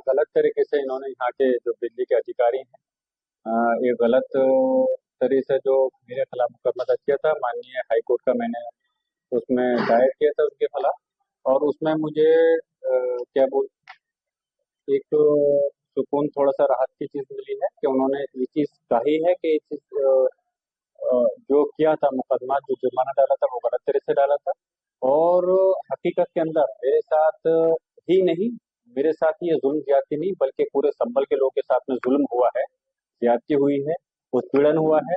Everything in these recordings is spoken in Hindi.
गलत तरीके से इन्होंने यहाँ के जो बिजली के अधिकारी हैं, ये गलत तरीके से जो मेरे खिलाफ मुकदमा दर्ज किया था माननीय हाई कोर्ट का, मैंने उसमें दायर किया था उसके खिलाफ। और उसमें मुझे क्या बोल एक तो सुकून, थोड़ा सा राहत की चीज़ मिली है कि उन्होंने ये चीज़ कही है कि ये चीज़ जो किया था मुकदमा, जो जुर्माना डाला था वो गलत तरह से डाला था। और हकीकत के अंदर मेरे साथ ही नहीं, मेरे साथ ये जुल्म ज्यादती नहीं बल्कि पूरे संभल के लोगों के साथ में जुल्म हुआ है, ज्यादती हुई है, उत्पीड़न हुआ है।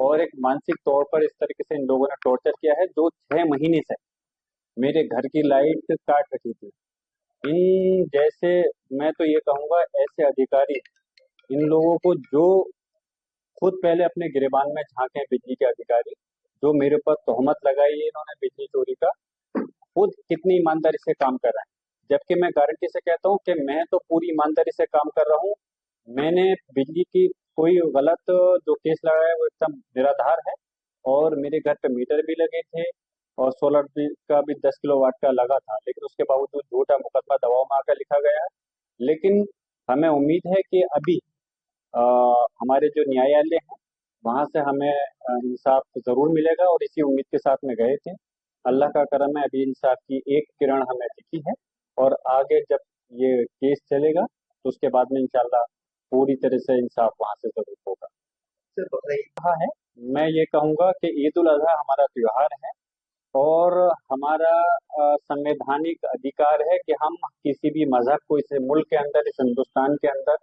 और एक मानसिक तौर पर इस तरीके से इन लोगों ने टॉर्चर किया है, जो 6 महीने से मेरे घर की लाइट काट रखी थी। इन जैसे, मैं तो ये कहूंगा ऐसे अधिकारी, इन लोगों को जो खुद पहले अपने गिरेबान में झांके हैं बिजली के अधिकारी, जो मेरे ऊपर तोहमत लगाई है इन्होंने बिजली चोरी का, खुद कितनी ईमानदारी से काम कर रहे हैं। जबकि मैं गारंटी से कहता हूँ कि मैं तो पूरी ईमानदारी से काम कर रहा हूँ। मैंने बिजली की कोई गलत जो केस लगाया है वो एकदम निराधार है। और मेरे घर पे मीटर भी लगे थे और सोलर भी का भी 10 किलोवाट का लगा था, लेकिन उसके बावजूद झूठा मुकदमा दबाव में आकर लिखा गया है। लेकिन हमें उम्मीद है कि अभी अ, हमारे जो न्यायालय हैं वहां से हमें इंसाफ जरूर मिलेगा, और इसी उम्मीद के साथ में गए थे। अल्लाह का करम है, अभी इंसाफ की एक किरण हमें दिखी है। और आगे जब ये केस चलेगा तो उसके बाद में इंशाल्लाह पूरी तरह से इंसाफ वहां से जरूर होगा। सर बताइए। कहा है, मैं ये कहूंगा कि ईद उल अजहा हमारा त्योहार है, और हमारा संवैधानिक अधिकार है कि हम किसी भी मजहब को इस मुल्क के अंदर, इस हिंदुस्तान के अंदर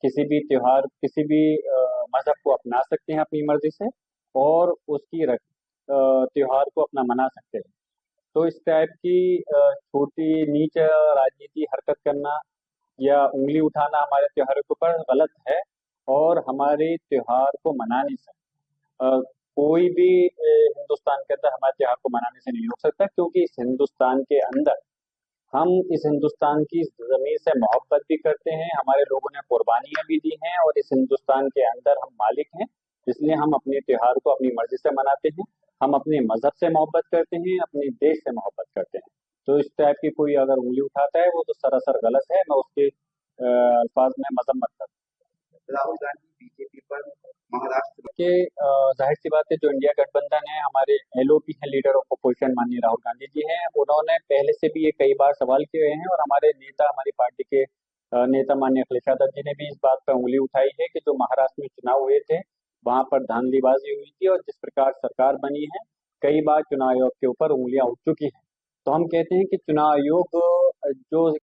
किसी भी त्योहार, किसी भी मजहब को अपना सकते हैं अपनी मर्जी से, और उसकी त्योहार को अपना मना सकते हैं। तो इस टाइप की छोटी नीच राजनीति हरकत करना या उंगली उठाना हमारे त्योहारों के ऊपर गलत है। और हमारे त्योहार को मनाने से अ, कोई भी हिंदुस्तान के अंदर हमारे त्योहार को मनाने से नहीं रोक सकता, क्योंकि इस हिंदुस्तान के अंदर हम इस हिंदुस्तान की जमीन से मोहब्बत भी करते हैं, हमारे लोगों ने कुर्बानियां भी दी हैं, और इस हिंदुस्तान के अंदर हम मालिक हैं। इसलिए हम अपने त्योहार को अपनी मर्जी से मनाते हैं। हम अपने मजहब से मोहब्बत करते हैं, अपने देश से मोहब्बत करते हैं। तो इस टाइप की कोई अगर उंगली उठाता है वो तो सरासर गलत है, मैं उसके अल्फाज में मजम्मत करता राहुल गांधी बीजेपी पर महाराष्ट्र हूँ कि जाहिर सी बात है, जो इंडिया गठबंधन है, हमारे एलओपी हैं, लीडर ऑफ अपोजिशन माननीय राहुल गांधी जी हैं, उन्होंने पहले से भी ये कई बार सवाल किए हैं। और हमारे नेता, हमारी पार्टी के नेता माननीय अखिलेश यादव जी ने भी इस बात पर उंगली उठाई है कि जो महाराष्ट्र में चुनाव हुए थे वहां पर धांधलीबाजी हुई थी, और जिस प्रकार सरकार बनी है कई बार चुनाव आयोग के ऊपर उंगलियां उठ चुकी हैं। तो हम कहते हैं कि चुनाव आयोग जो